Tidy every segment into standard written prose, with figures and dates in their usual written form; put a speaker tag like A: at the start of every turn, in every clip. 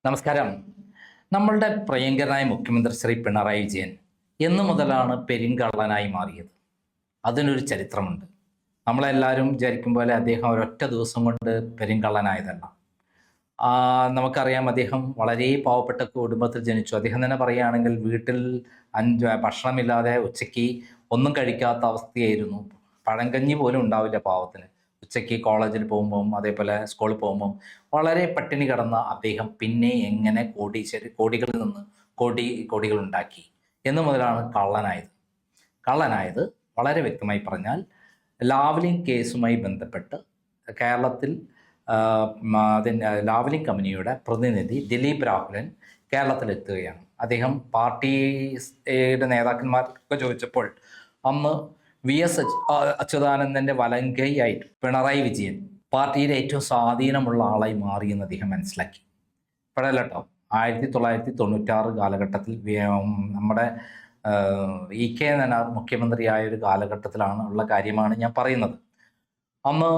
A: നമസ്കാരം. നമ്മളുടെ പ്രിയങ്കരനായ മുഖ്യമന്ത്രി ശ്രീ പിണറായി വിജയൻ എന്നു മുതലാണ് പെരിങ്കള്ളനായി മാറിയത്? അതിനൊരു ചരിത്രമുണ്ട്. നമ്മളെല്ലാവരും വിചാരിക്കും പോലെ അദ്ദേഹം ഒരൊറ്റ ദിവസം കൊണ്ട് പെരിങ്കള്ളനായതല്ല. ആ, നമുക്കറിയാം, അദ്ദേഹം വളരെ പാവപ്പെട്ട കുടുംബത്തിൽ ജനിച്ചു. അദ്ദേഹം തന്നെ പറയുകയാണെങ്കിൽ വീട്ടിൽ ഭക്ഷണമില്ലാതെ ഉച്ചയ്ക്ക് ഒന്നും കഴിക്കാത്ത അവസ്ഥയായിരുന്നു. പഴങ്കഞ്ഞി പോലും ഉണ്ടാവില്ല പാവത്തിന്. ഉച്ചയ്ക്ക് കോളേജിൽ പോകുമ്പം അതേപോലെ സ്കൂളിൽ പോകുമ്പം വളരെ പട്ടിണി കിടന്ന അദ്ദേഹം പിന്നെ എങ്ങനെ കോടികളിൽ നിന്ന് കോടികൾ ഉണ്ടാക്കി എന്ന് മുതലാണ് കള്ളനായത് വളരെ വ്യക്തമായി പറഞ്ഞാൽ ലാവ്ലിൻ കേസുമായി ബന്ധപ്പെട്ട് കേരളത്തിൽ അതിൻ്റെ ലാവ്ലിൻ കമ്പനിയുടെ പ്രതിനിധി ദിലീപ് രാഹുലൻ കേരളത്തിലെത്തുകയാണ്. അദ്ദേഹം പാർട്ടിയുടെ നേതാക്കന്മാർക്കൊക്കെ ചോദിച്ചപ്പോൾ അന്ന് VS അച്യുതാനന്ദൻ്റെ വലങ്കൈയായിട്ട് പിണറായി വിജയൻ പാർട്ടിയിലെ ഏറ്റവും സ്വാധീനമുള്ള ആളായി മാറിയെന്ന് അദ്ദേഹം മനസ്സിലാക്കി. ഇപ്പോഴല്ല കേട്ടോ, 1996 കാലഘട്ടത്തിൽ നമ്മുടെ EK നായർ മുഖ്യമന്ത്രിയായ ഒരു കാലഘട്ടത്തിലാണ് ഉള്ള കാര്യമാണ് ഞാൻ പറയുന്നത്. അന്ന്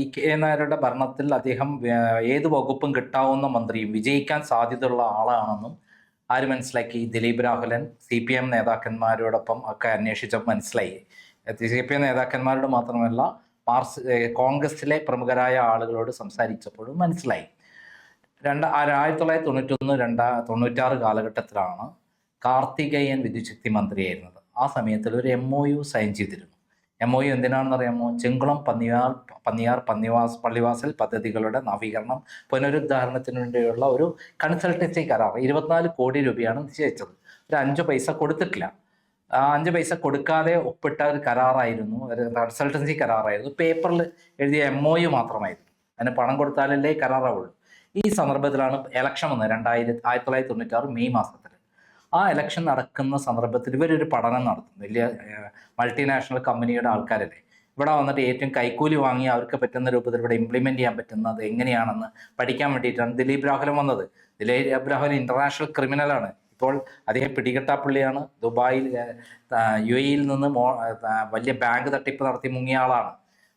A: EK നായരുടെ ഭരണത്തിൽ അദ്ദേഹം ഏത് വകുപ്പും കിട്ടാവുന്ന മന്ത്രിയും വിജയിക്കാൻ സാധ്യതയുള്ള ആളാണെന്നും ആര് മനസ്സിലാക്കി? ദിലീപ് രാഹുലൻ CPM നേതാക്കന്മാരോടൊപ്പം ഒക്കെ അന്വേഷിച്ചപ്പോൾ മനസ്സിലായി. CPM നേതാക്കന്മാരോട് മാത്രമല്ല, കോൺഗ്രസിലെ പ്രമുഖരായ ആളുകളോട് സംസാരിച്ചപ്പോഴും മനസ്സിലായി. 1991-96 കാലഘട്ടത്തിലാണ് കാർത്തികേയൻ വിദ്യുച്ഛക്തി മന്ത്രിയായിരുന്നത്. ആ സമയത്തിൽ ഒരു MOU സൈൻ ചെയ്തിരുന്നു. MOU എന്തിനാണെന്ന് അറിയാമോ? ചെങ്കുളം പന്നിയാർ പള്ളിവാസൽ പദ്ധതികളുടെ നവീകരണം പുനരുദ്ധാരണത്തിന് വേണ്ടിയുള്ള ഒരു കൺസൾട്ടൻസി കരാർ. 24 കോടി രൂപയാണ് നിശ്ചയിച്ചത്. ഒരു 5 പൈസ കൊടുത്തിട്ടില്ല. ആ 5 പൈസ കൊടുക്കാതെ ഒപ്പിട്ട ഒരു കരാറായിരുന്നു, ഒരു കൺസൾട്ടൻസി കരാറായിരുന്നു. പേപ്പറിൽ എഴുതിയ MOU മാത്രമായിരുന്നു. അതിന് പണം കൊടുത്താലല്ലേ കരാറാവുള്ളൂ. ഈ സന്ദർഭത്തിലാണ് ഇലക്ഷൻ വന്നത്. 1996 മെയ് മാസത്തിൽ. ആ ഇലക്ഷൻ നടക്കുന്ന സന്ദർഭത്തിൽ ഇവരൊരു പഠനം നടത്തും. വലിയ മൾട്ടിനാഷണൽ കമ്പനിയുടെ ആൾക്കാരല്ലേ. ഇവിടെ വന്നിട്ട് ഏറ്റവും കൈക്കൂലി വാങ്ങി അവർക്ക് പറ്റുന്ന രൂപത്തിൽ ഇവിടെ ഇംപ്ലിമെൻറ്റ് ചെയ്യാൻ പറ്റുന്നത് എങ്ങനെയാണെന്ന് പഠിക്കാൻ വേണ്ടിയിട്ടാണ് ദിലീപ് രാഹുലൻ വന്നത്. ദിലീപ് രാഹുലൻ ഇൻ്റർനാഷണൽ ക്രിമിനലാണ്. ഇപ്പോൾ അദ്ദേഹം പിടികിട്ടാപ്പള്ളിയാണ്. ദുബായിൽ UAE-യിൽ നിന്ന് വലിയ ബാങ്ക് തട്ടിപ്പ് നടത്തി മുങ്ങിയ ആളാണ്.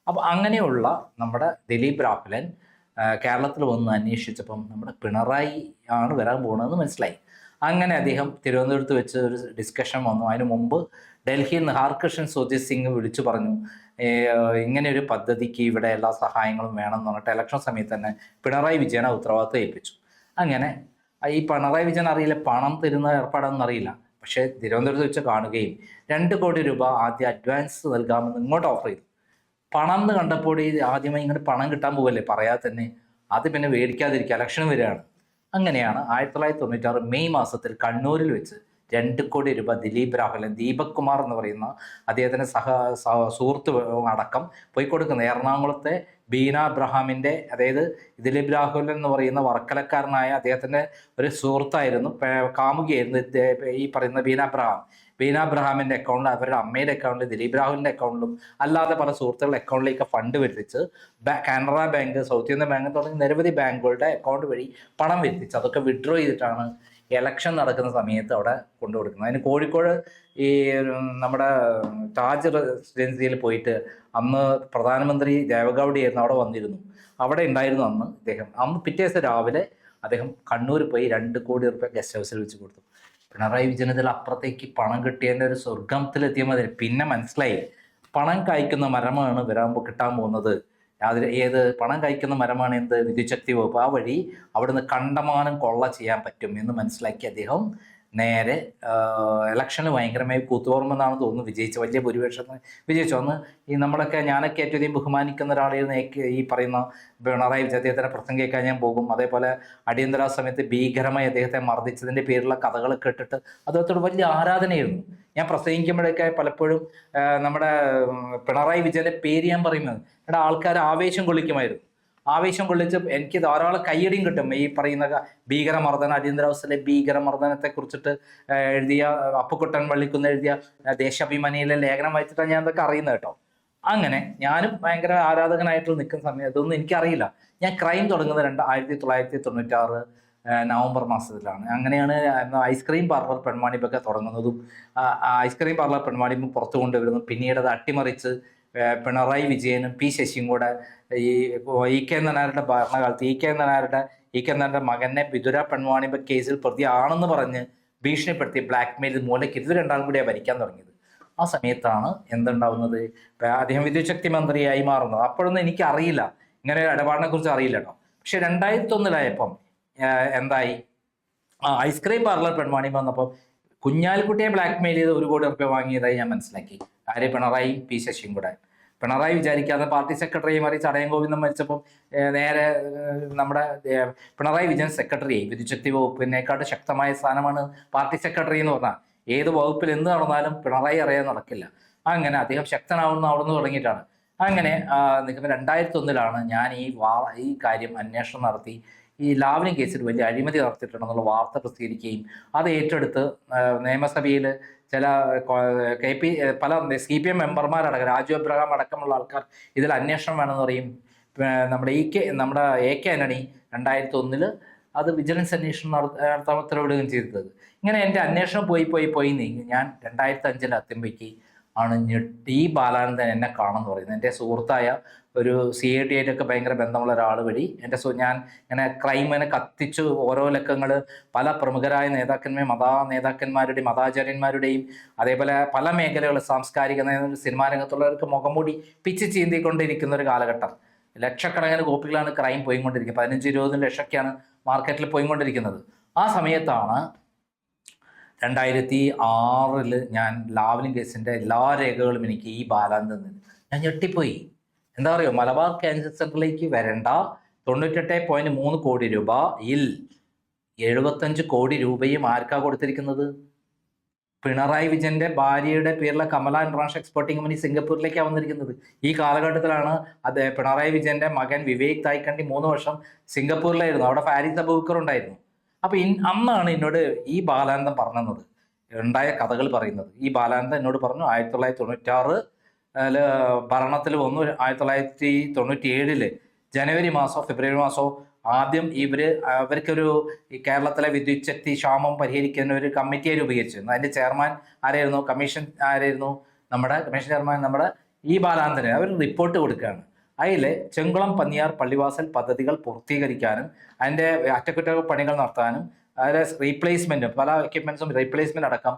A: അപ്പോൾ അങ്ങനെയുള്ള നമ്മുടെ ദിലീപ് രാഹുലൻ കേരളത്തിൽ വന്ന് അന്വേഷിച്ചപ്പം നമ്മുടെ പിണറായി ആണ് വരാൻ പോകുന്നതെന്ന് മനസ്സിലായി. അങ്ങനെ അദ്ദേഹം തിരുവനന്തപുരത്ത് വെച്ച് ഒരു ഡിസ്കഷൻ വന്നു. അതിനു മുമ്പ് ഡൽഹിയിൽ നിന്ന് ഹർകൃഷ്ണൻ സുജിത് സിംഗ് വിളിച്ചു പറഞ്ഞു, ഇങ്ങനെ ഒരു പദ്ധതിക്ക് ഇവിടെ എല്ലാ സഹായങ്ങളും വേണമെന്ന് പറഞ്ഞിട്ട് ഇലക്ഷൻ സമയത്ത് തന്നെ പിണറായി വിജയനെ ഉത്തരവാദിത്വം ഏൽപ്പിച്ചു. അങ്ങനെ ഈ പിണറായി വിജയൻ അറിയില്ല, പണം തരുന്ന ഏർപ്പാടൊന്നും അറിയില്ല. പക്ഷേ തിരുവനന്തപുരത്ത് വെച്ച് കാണുകയും 2 കോടി രൂപ ആദ്യം അഡ്വാൻസ് നൽകാമെന്ന് ഇങ്ങോട്ട് ഓഫർ ചെയ്തു. പണം എന്ന് കണ്ടപ്പോൾ ആദ്യമായി ഇങ്ങനെ പണം കിട്ടാൻ പോവല്ലേ, പറയാതെ തന്നെ അത് പിന്നെ മേടിക്കാതിരിക്കുക, ഇലക്ഷൻ വരികയാണ്. അങ്ങനെയാണ് 1996 മെയ് മാസത്തിൽ കണ്ണൂരിൽ വെച്ച് 2 കോടി രൂപ ദിലീപ് രാഹുലൻ, ദീപക് കുമാർ എന്ന് പറയുന്ന അദ്ദേഹത്തിൻ്റെ സുഹൃത്ത് അടക്കം പോയി കൊടുക്കുന്നത്. എറണാകുളത്തെ ബീന അബ്രഹാമിൻ്റെ, അതായത് ദിലീപ് രാഹുലൻ എന്ന് പറയുന്ന വർക്കലക്കാരനായ അദ്ദേഹത്തിൻ്റെ ഒരു സുഹൃത്തായിരുന്നു, കാമുകിയായിരുന്നു ഈ പറയുന്ന ബീന അബ്രഹാമിൻ്റെ അക്കൗണ്ടിൽ, അവരുടെ അമ്മയുടെ അക്കൗണ്ടിൽ, ദിലീപ് രാഹുലിൻ്റെ അക്കൗണ്ടിലും അല്ലാതെ പല സുഹൃത്തുക്കളുടെ അക്കൗണ്ടിലേക്ക് ഫണ്ട് വരുത്തിച്ച് Canara Bank, South Indian Bank തുടങ്ങി നിരവധി ബാങ്കുകളുടെ അക്കൗണ്ട് വഴി പണം വരുത്തിച്ച് അതൊക്കെ വിഡ്രോ ചെയ്തിട്ടാണ് ഇലക്ഷൻ നടക്കുന്ന സമയത്ത് അവിടെ കൊണ്ടുകൊടുക്കുന്നത്. അതിന് കോഴിക്കോട് ഈ നമ്മുടെ താജ് റെസിഡൻസിയിൽ പോയിട്ട് അന്ന് പ്രധാനമന്ത്രി ദേവഗൗഡയായിരുന്നു, അവിടെ വന്നിരുന്നു. അവിടെ ഉണ്ടായിരുന്നു അന്ന് ഇദ്ദേഹം. അന്ന് പിറ്റേ ദിവസം രാവിലെ അദ്ദേഹം കണ്ണൂർ പോയി 2 കോടി രൂപ ഗസ്റ്റ് ഹൗസിൽ വെച്ച് കൊടുത്തു. പിണറായി വിജയനത്തിൽ അപ്പുറത്തേക്ക് പണം കിട്ടിയതിൻ്റെ ഒരു സ്വർഗത്തിലെത്തിയ മതി. പിന്നെ മനസ്സിലായി, പണം കായ്ക്കുന്ന മരമാണ് കിട്ടാൻ പോകുന്നത്. ഏത് പണം കായ്ക്കുന്ന മരമാണ്? എന്ത്? വിദ്യുച്ഛക്തി വകുപ്പ്. ആ വഴി അവിടുന്ന് കണ്ടമാനം കൊള്ള ചെയ്യാൻ പറ്റും എന്ന് മനസ്സിലാക്കി അദ്ദേഹം നേരെ ഇലക്ഷന് ഭയങ്കരമായി കൂത്തുപറമ്പെന്നാണ് തോന്നുന്നു വിജയിച്ചു. വലിയ ഭൂരിപക്ഷം വിജയിച്ചു. അന്ന് ഞാനൊക്കെ ഏറ്റവും അധികം ബഹുമാനിക്കുന്ന ഒരാളായിരുന്നു ഈ പറയുന്ന പിണറായി വിജയൻ. അദ്ദേഹത്തിൻ്റെ പ്രസംഗം കേൾക്കാൻ ഞാൻ പോകും. അതേപോലെ അടിയന്തരാവസ്ഥ സമയത്ത് ഭീകരമായി അദ്ദേഹത്തെ മർദ്ദിച്ചതിൻ്റെ പേരിലുള്ള കഥകൾ കേട്ടിട്ട് അദ്ദേഹത്തോട് വലിയ ആരാധനയായിരുന്നു. ഞാൻ പ്രസംഗിക്കുമ്പോഴൊക്കെ പലപ്പോഴും നമ്മുടെ പിണറായി വിജയൻ്റെ പേര് ഞാൻ പറയുന്നത് ആൾക്കാർ ആവേശം കൊള്ളിക്കുമായിരുന്നു. ആവേശം കൊള്ളിച്ച് എനിക്ക് ധാരാളം കയ്യടിയും കിട്ടും. ഈ പറയുന്ന ഭീകരമർദ്ദന, അടിയന്തരാവസ്ഥയിലെ ഭീകരമർദ്ദനത്തെ കുറിച്ചിട്ട് എഴുതിയ അപ്പുക്കുട്ടൻ വള്ളിക്കുന്ന് എഴുതിയ ദേശാഭിമാനിയിലെ ലേഖനം വായിച്ചിട്ടാണ് ഞാൻ അതൊക്കെ അറിയുന്നത് കേട്ടോ. അങ്ങനെ ഞാനും ഭയങ്കര ആരാധകനായിട്ട് നിൽക്കുന്ന സമയം ഇതൊന്നും എനിക്കറിയില്ല. ഞാൻ ക്രൈം തുടങ്ങുന്നത് 1996 നവംബർ മാസത്തിലാണ്. അങ്ങനെയാണ് ഐസ്ക്രീം പാർലർ പെൺവാണിപ്പൊക്കെ തുടങ്ങുന്നതും ഐസ്ക്രീം പാർലർ പെൺവാണിപ്പം പുറത്തു കൊണ്ടുവരുന്നു. പിന്നീട് അത് അട്ടിമറിച്ച് പിണറായി വിജയനും P ശശിയും കൂടെ ഈ EK നായരുടെ ഭരണകാലത്ത് EK നായരുടെ ഈ കെന്നാന്റെ മകനെ വിതുര പെൺവാണിഭ കേസിൽ പ്രതിയാണെന്ന് പറഞ്ഞ് ഭീഷണിപ്പെടുത്തി ബ്ലാക്ക് മെയിൽ മൂലയ്ക്ക് ഇത് രണ്ടാളും കൂടിയാണ് ഭരിക്കാൻ തുടങ്ങിയത്. ആ സമയത്താണ് എന്തുണ്ടാവുന്നത്, അദ്ദേഹം വിദ്യുച്ഛക്തി മന്ത്രിയായി മാറുന്നത്. അപ്പോഴൊന്നും എനിക്ക് അറിയില്ല, ഇങ്ങനെ ഒരു ഇടപാടിനെ കുറിച്ച് അറിയില്ല കേട്ടോ. പക്ഷെ 2001 എന്തായി, ഐസ്ക്രീം പാർലർ പെൺവാണി വന്നപ്പോൾ കുഞ്ഞാലിക്കുട്ടിയെ ബ്ലാക്ക് മെയിൽ ചെയ്ത് 1 കോടി റുപ്യ വാങ്ങിയതായി ഞാൻ മനസ്സിലാക്കി. ആര്യ പിണറായി പി ശശിയും കൂടെ. പിണറായി വിചാരിക്കാതെ പാർട്ടി സെക്രട്ടറി മാറി ചടയം ഗോവിന്ദൻ മരിച്ചപ്പോൾ നേരെ നമ്മുടെ പിണറായി വിജയൻ സെക്രട്ടറിയായി. വിദ്യുച്ഛക്തി വകുപ്പിനേക്കാട്ട് ശക്തമായ സ്ഥാനമാണ് പാർട്ടി സെക്രട്ടറി എന്ന് പറഞ്ഞാൽ. ഏത് വകുപ്പിൽ എന്ത് നടന്നാലും പിണറായി അറിയാൻ നടക്കില്ല. അങ്ങനെ അദ്ദേഹം ശക്തനാവുന്ന അവിടെ നിന്ന് തുടങ്ങിയിട്ടാണ്. അങ്ങനെ നിൽക്കുമ്പോൾ 2001 ഞാൻ ഈ കാര്യം അന്വേഷണം നടത്തി ഈ ലാവ്ലിൻ കേസിൽ വലിയ അഴിമതി നടത്തിയിട്ടുണ്ടെന്നുള്ള വാർത്ത പ്രസിദ്ധീകരിക്കുകയും അത് ഏറ്റെടുത്ത് നിയമസഭയിൽ ചില പല CPM മെമ്പർമാരടക്കം രാജു എബ്രഹാം അടക്കമുള്ള ആൾക്കാർ ഇതിൽ അന്വേഷണം വേണമെന്ന് പറയും. നമ്മുടെ AK ആന്റണി 2001 അത് വിജിലൻസ് അന്വേഷണം നടത്താൻ ഉത്തരവിടുകയും ചെയ്തത്. ഇങ്ങനെ എൻ്റെ അന്വേഷണം പോയി നീങ്ങി ഞാൻ 2005 എത്തുമ്പോഴേക്ക് ആണ് ഞെട്ടി ബാലാനന്ദൻ എന്നെ കാണുമെന്ന് പറയുന്നത്. എൻ്റെ സുഹൃത്തായ ഒരു CID ആയിട്ടൊക്കെ ഭയങ്കര ബന്ധമുള്ള ഒരാൾ വഴി ഞാൻ ഇങ്ങനെ ക്രൈമിനെ കത്തിച്ചു ഓരോ ലക്കങ്ങൾ പല പ്രമുഖരായ നേതാക്കന്മാരുടെയും മതാചാര്യന്മാരുടെയും അതേപോലെ പല മേഖലകൾ സാംസ്കാരിക സിനിമാ രംഗത്തുള്ളവർക്ക് മുഖംമൂടി പിച്ച് ചീന്തിക്കൊണ്ടിരിക്കുന്ന ഒരു കാലഘട്ടം. ലക്ഷക്കണക്കിന് കോപ്പികളാണ് ക്രൈം പോയിക്കൊണ്ടിരിക്കുന്നത്. 15-20 ലക്ഷമൊക്കെയാണ് മാർക്കറ്റിൽ പോയിക്കൊണ്ടിരിക്കുന്നത്. ആ സമയത്താണ് 2006 ഞാൻ ലാവ്ലിൻ കേസിൻ്റെ എല്ലാ രേഖകളും എനിക്ക് ഈ ബാലാനന്ദൻ ഞാൻ ഞെട്ടിപ്പോയി. എന്താ പറയുക, മലബാർ ക്യാൻസർ സെന്ററിലേക്ക് വരേണ്ട 98.3 കോടി രൂപയിൽ 75 കോടി രൂപയും ആർക്കാ കൊടുത്തിരിക്കുന്നത്? പിണറായി വിജയന്റെ ഭാര്യയുടെ പേരിലെ കമല ഇന്റർനാഷണൽ എക്സ്പോർട്ടിംഗ് കമ്പനി സിംഗപ്പൂരിലേക്കാണ് വന്നിരിക്കുന്നത്. ഈ കാലഘട്ടത്തിലാണ് പിണറായി വിജയന്റെ മകൻ വിവേക് തായ്ക്കണ്ടി 3 വർഷം സിംഗപ്പൂരിലായിരുന്നു. അവിടെ ഫാരിസ് അബൂബക്കർ ഉണ്ടായിരുന്നു. അപ്പൊ അന്നാണ് എന്നോട് ഈ ബാലാനന്ദൻ പറഞ്ഞത്, ഉണ്ടായ കഥകൾ പറയുന്നത്. ഈ ബാലാനന്ദൻ എന്നോട് പറഞ്ഞു 1996 ഭരണത്തിൽ വന്നു. 1997 ജനുവരി മാസമോ ഫെബ്രുവരി മാസമോ ആദ്യം അവർക്കൊരു ഈ കേരളത്തിലെ വിദ്യുത് ശക്തി ക്ഷാമം പരിഹരിക്കുന്ന ഒരു കമ്മിറ്റിയെ രൂപീകരിച്ചിരുന്നു. അതിന്റെ ചെയർമാൻ ആരായിരുന്നു? കമ്മീഷൻ ചെയർമാൻ നമ്മുടെ ഈ ബാലാനന്ദന് അവർ റിപ്പോർട്ട് കൊടുക്കുകയാണ്. അതിൽ ചെങ്കുളം പന്നിയാർ പള്ളിവാസൽ പദ്ധതികൾ പൂർത്തീകരിക്കാനും അതിൻ്റെ അറ്റകുറ്റപ്പണികൾ നടത്താനും അതിലെ റീപ്ലേസ്മെൻറ്റും പല എക്യുപ്മെൻറ്റ്സും റീപ്ലേസ്മെൻ്റ് അടക്കം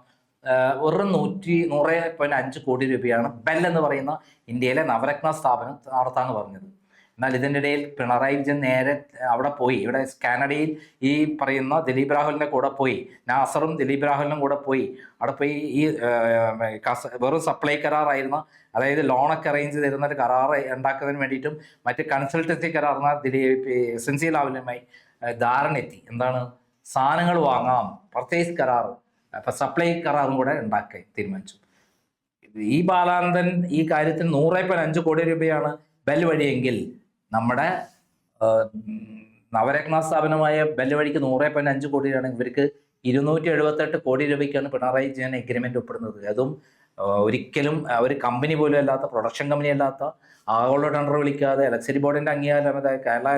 A: 100.5 കോടി രൂപയാണ് ബെൽ എന്ന് പറയുന്ന ഇന്ത്യയിലെ നവരത്ന സ്ഥാപനം നടത്താമെന്ന് പറഞ്ഞത്. എന്നാൽ ഇതിൻ്റെ ഇടയിൽ പിണറായി വിജയൻ നേരെ അവിടെ പോയി. ഇവിടെ കാനഡയിൽ ഈ പറയുന്ന ദിലീപ് രാഹുലിൻ്റെ കൂടെ പോയി, നാസറും ദിലീപ് രാഹുലിനും കൂടെ പോയി. അവിടെ പോയി ഈ വെറും സപ്ലൈ കരാറായിരുന്ന, അതായത് ലോണൊക്കെ അറേഞ്ച് തരുന്ന ഒരു കരാർ ഉണ്ടാക്കുന്നതിന് വേണ്ടിയിട്ടും മറ്റ് കൺസൾട്ടൻസി കരാറിന എസൻസി ലാവലുമായി ധാരണ എത്തി. എന്താണ്, സാധനങ്ങൾ വാങ്ങാം, പർച്ചേസ് കരാർ, അപ്പം സപ്ലൈ കരാറും കൂടെ ഉണ്ടാക്കാൻ തീരുമാനിച്ചു. ഈ ബാലാനന്ദൻ ഈ കാര്യത്തിൽ 100.5 കോടി രൂപയാണ് ബെൽ വഴിയെങ്കിൽ നമ്മുടെ നവരത്ന സ്ഥാപനമായ ബെൽ വഴിക്ക് 100.5 കോടിയാണ്. ഇവർക്ക് 278 കോടി രൂപയ്ക്കാണ് പിണറായി വിജയൻ എഗ്രിമെന്റ് ഒപ്പിടുന്നത്. അതും ഒരിക്കലും ഒരു കമ്പനി പോലും അല്ലാത്ത, പ്രൊഡക്ഷൻ കമ്പനി അല്ലാത്ത, ആഗോള ടെൻഡർ വിളിക്കാതെ, ഇലക്ട്രിസിറ്റി ബോർഡിന്റെ അംഗീകാരം, കേരള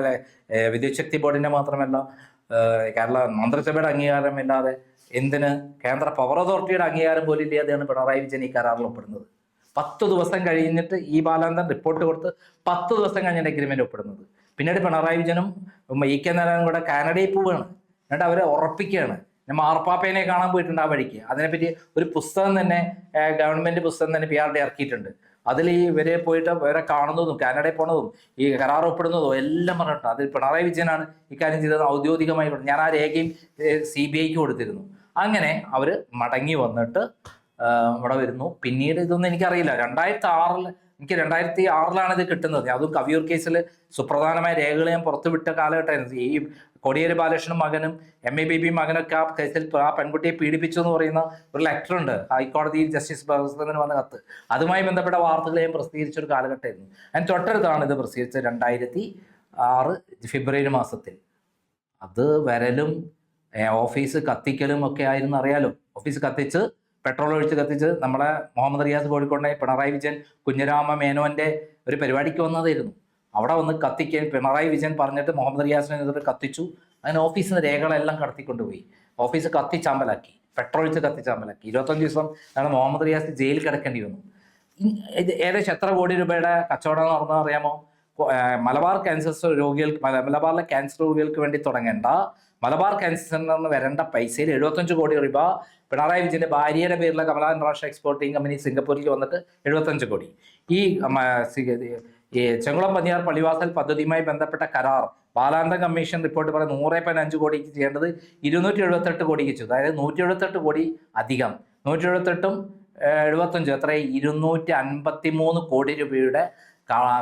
A: വിദ്യുത് ശക്തി ബോർഡിന്റെ മാത്രമല്ല കേരള മന്ത്രിസഭയുടെ അംഗീകാരമില്ലാതെ, എന്തിന് കേന്ദ്ര പവർ അതോറിറ്റിയുടെ അംഗീകാരം പോലും ഇല്ലാതെയാണ് പിണറായി വിജയൻ ഈ കരാറിൽ ഒപ്പിടുന്നത്. 10 ദിവസം കഴിഞ്ഞിട്ട് ഈ ബാലാനന്ദൻ റിപ്പോർട്ട് കൊടുത്ത് 10 ദിവസം കഴിഞ്ഞിട്ട് എഗ്രിമെന്റ് ഒപ്പിടുന്നത്. പിന്നീട് പിണറായി വിജയനും EK നാരായണനും കൂടെ കാനഡയിൽ പോവുകയാണ്. എന്നിട്ട് അവരെ ഉറപ്പിക്കുകയാണ്. ഞാൻ മാർപ്പാപ്പേനെ കാണാൻ പോയിട്ടുണ്ട് ആ വഴിക്ക്. അതിനെപ്പറ്റി ഒരു പുസ്തകം തന്നെ, ഗവൺമെന്റ് പുസ്തകം തന്നെ PRD ഇറക്കിയിട്ടുണ്ട്. അതിൽ ഈ ഇവരെ പോയിട്ട് ഇവരെ കാണുന്നതും കാനഡയിൽ പോണതും ഈ കരാർ ഒപ്പിടുന്നതും എല്ലാം പറഞ്ഞിട്ടുണ്ട്. അതിൽ പിണറായി വിജയനാണ് ഇക്കാര്യം ചെയ്തത് ഔദ്യോഗികമായി. ഞാൻ ആ രേഖയും CBIക്ക് കൊടുത്തിരുന്നു. അങ്ങനെ അവർ മടങ്ങി വന്നിട്ട് ഇവിടെ വരുന്നു. പിന്നീട് ഇതൊന്നും എനിക്കറിയില്ല. 2006 എനിക്ക് 2006 ഇത് കിട്ടുന്നത്. അതും കവിയൂർ കേസിൽ സുപ്രധാനമായ രേഖകൾ ഞാൻ പുറത്തുവിട്ട കാലഘട്ടമായിരുന്നു. ഈ കോടിയേരി ബാലകൃഷ്ണനും മകനും MABB മകനൊക്കെ ആ കേസിൽ ആ പെൺകുട്ടിയെ പീഡിപ്പിച്ചു എന്ന് പറയുന്ന ഒരു ലെറ്ററുണ്ട് ഹൈക്കോടതിയിൽ ജസ്റ്റിസ് ബഹുസ്തന് വന്ന കത്ത്. അതുമായി ബന്ധപ്പെട്ട വാർത്തകൾ ഞാൻ പ്രസിദ്ധീകരിച്ച ഒരു കാലഘട്ടമായിരുന്നു. അതിന് തൊട്ടടുത്താണ് ഇത് പ്രസിദ്ധീകരിച്ചത് 2006 ഫെബ്രുവരി മാസത്തിൽ. അത് വരലും ഓഫീസ് കത്തിക്കലും ഒക്കെ ആയിരുന്നു, അറിയാലോ. ഓഫീസ് കത്തിച്ച് പെട്രോൾ ഒഴിച്ച് കത്തിച്ച് നമ്മളെ മുഹമ്മദ് റിയാസ് കോഴിക്കോട്ടെ പിണറായി വിജയൻ കുഞ്ഞിരാമ മേനോന്റെ ഒരു പരിപാടിക്ക് വന്നതായിരുന്നു. അവിടെ വന്ന് കത്തിക്കാൻ പിണറായി വിജയൻ പറഞ്ഞിട്ട് മുഹമ്മദ് റിയാസിനെ എതിർത്ത് കത്തിച്ചു. അങ്ങനെ ഓഫീസിന് രേഖകളെല്ലാം കടത്തിക്കൊണ്ടുപോയി. ഓഫീസ് കത്തിച്ചാമ്പലാക്കി, പെട്രോൾ ഒഴിച്ച് കത്തിച്ചാമ്പലാക്കി. 25 ദിവസം മുഹമ്മദ് റിയാസ് ജയിലിൽ കിടക്കേണ്ടി വന്നു. ഏകദേശം എത്ര കോടി രൂപയുടെ കച്ചവടം നടന്നത് അറിയാമോ? മലബാർ ക്യാൻസർ രോഗികൾക്ക് മലബാറിലെ ക്യാൻസർ രോഗികൾക്ക് വേണ്ടി തുടങ്ങേണ്ട മലബാർ ക്യാൻസർ സെന്ററിൽ നിന്ന് വരേണ്ട പൈസയിൽ 75 കോടി രൂപ പിണറായി വിജയന്റെ ഭാര്യയുടെ പേരിലെ കമല ഇന്റർനാഷണൽ എക്സ്പോർട്ടിംഗ് കമ്പനി സിംഗപ്പൂരിൽ വന്നിട്ട് 75 കോടി. ഈ ചെങ്കുളം പന്നിയാർ പള്ളിവാസൽ പദ്ധതിയുമായി ബന്ധപ്പെട്ട കരാർ ബാലാനന്ദ കമ്മീഷൻ റിപ്പോർട്ട് പറയുന്നത് 100.5 കോടിക്ക് ചെയ്യേണ്ടത് 278 കോടിക്ക് ചെയ്തു. അതായത് 178 കോടി അധികം. 178ഉം 75 എത്ര 253 കോടി രൂപയുടെ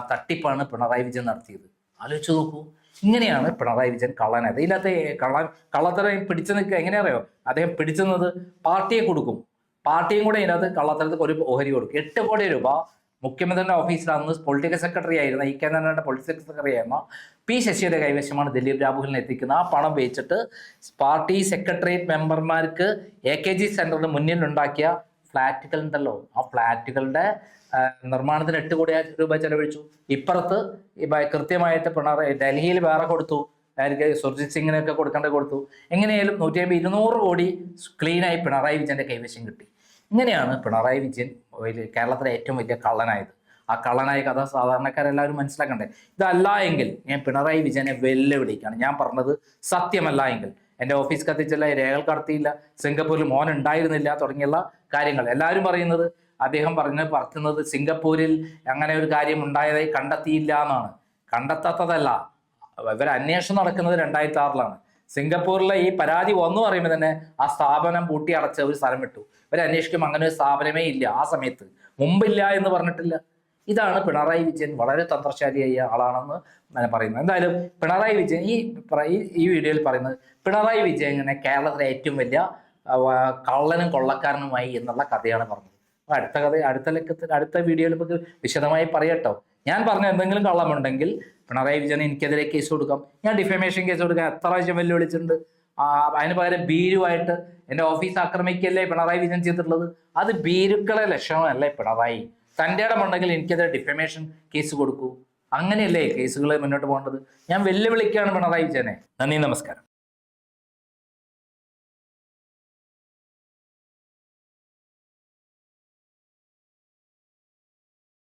A: തട്ടിപ്പാണ് പിണറായി വിജയൻ നടത്തിയത്. ആലോചിച്ച് നോക്കൂ. ഇങ്ങനെയാണ് പിണറായി വിജയൻ കള്ളനായത്. ഇതിനകത്ത് കള്ളത്തരം പിടിച്ചു നിൽക്കുക എങ്ങനെയറിയോ? അദ്ദേഹം പിടിച്ചുന്നത് പാർട്ടിയെ കൊടുക്കും. പാർട്ടിയും കൂടെ ഇതിനകത്ത് കള്ളത്തരത്തിൽ ഒരു ഓഹരി കൊടുക്കും. 8 കോടി രൂപ മുഖ്യമന്ത്രിയുടെ ഓഫീസിൽ അന്ന് പൊളിറ്റിക്കൽ സെക്രട്ടറി ആയിരുന്ന കേന്ദ്രയുടെ പൊളിറ്റിക്കൽ സെക്രട്ടറി ആയിരുന്ന പി ശശിയുടെ കൈവശമാണ് ദിലീപ് രാഘുലിനെ എത്തിക്കുന്നത്. ആ പണം വെച്ചിട്ട് പാർട്ടി സെക്രട്ടേറിയറ്റ് മെമ്പർമാർക്ക് AKG സെന്ററിന് മുന്നിൽ ഉണ്ടാക്കിയ ഫ്ലാറ്റുകൾ ഉണ്ടല്ലോ, ആ ഫ്ലാറ്റുകളുടെ നിർമ്മാണത്തിന് 8 കോടി രൂപ ചെലവഴിച്ചു. ഇപ്പുറത്ത് കൃത്യമായിട്ട് പിണറായി ഡൽഹിയിൽ വേറെ കൊടുത്തു, സുർജിത് സിംഗിനൊക്കെ കൊടുത്തു. എങ്ങനെയായാലും 150-200 കോടി ക്ലീനായി പിണറായി വിജയന്റെ കൈവശം കിട്ടി. ഇങ്ങനെയാണ് പിണറായി വിജയൻ കേരളത്തിലെ ഏറ്റവും വലിയ കള്ളനായത്. ആ കള്ളനായ കഥ സാധാരണക്കാരെല്ലാവരും മനസ്സിലാക്കണ്ടേ. ഇതല്ല എങ്കിൽ ഞാൻ പിണറായി വിജയനെ വെല്ലുവിളിക്കുകയാണ്. ഞാൻ പറഞ്ഞത് സത്യമല്ല എങ്കിൽ എൻ്റെ ഓഫീസ് കത്തിച്ചില്ല, രേഖകൾ കടത്തിയില്ല, സിംഗപ്പൂരിൽ മോൻ ഉണ്ടായിരുന്നില്ല തുടങ്ങിയുള്ള കാര്യങ്ങൾ എല്ലാവരും പറയുന്നത്, അദ്ദേഹം പറയുന്നത് സിംഗപ്പൂരിൽ അങ്ങനെ ഒരു കാര്യം ഉണ്ടായതായി കണ്ടെത്തിയില്ല എന്നാണ്. കണ്ടെത്താത്തതല്ല, ഇവർ അന്വേഷണം നടക്കുന്നത് 2006-ലാണ്. സിംഗപ്പൂരിലെ ഈ പരാതി വന്നു പറയുമ്പോൾ തന്നെ ആ സ്ഥാപനം പൂട്ടി അടച്ച ഒരു സ്ഥലം വിട്ടു. ഇവർ അന്വേഷിക്കും അങ്ങനെ ഒരു സ്ഥാപനമേ ഇല്ല ആ സമയത്ത്, മുമ്പില്ല എന്ന് പറഞ്ഞിട്ടില്ല. ഇതാണ് പിണറായി വിജയൻ വളരെ തന്ത്രശാലിയായ ആളാണെന്ന് ഞാൻ പറയുന്നത്. എന്തായാലും പിണറായി വിജയൻ ഈ വീഡിയോയിൽ പറയുന്നത് പിണറായി വിജയൻ ഇങ്ങനെ കേരളത്തിലെ ഏറ്റവും വലിയ കള്ളനും കൊള്ളക്കാരനുമായി എന്നുള്ള കഥയാണ് പറഞ്ഞത്. അടുത്ത വീഡിയോയിൽ നമുക്ക് വിശദമായി പറയട്ടോ. ഞാൻ പറഞ്ഞ എന്തെങ്കിലും കള്ളമുണ്ടെങ്കിൽ പിണറായി വിജയൻ എനിക്കെതിരെ കേസ് കൊടുക്കാം. ഞാൻ ഡിഫമേഷൻ കേസ് കൊടുക്കാം. എത്ര പ്രാവശ്യം വെല്ലുവിളിച്ചിട്ടുണ്ട്. അതിന് പകരം ഭീരുവായിട്ട് എൻ്റെ ഓഫീസ് ആക്രമിക്കല്ലേ പിണറായി വിജയൻ ചെയ്തിട്ടുള്ളത്. അത് ഭീരുക്കളെ ലക്ഷണമല്ലേ പിണറായി. തൻ്റെ ഇടമുണ്ടെങ്കിൽ എനിക്കെതിരെ ഡിഫമേഷൻ കേസ് കൊടുക്കൂ. അങ്ങനെയല്ലേ കേസുകൾ മുന്നോട്ട് പോകേണ്ടത്. ഞാൻ വെല്ലുവിളിക്കുകയാണ് പിണറായി വിജയനെ. നന്ദി, നമസ്കാരം.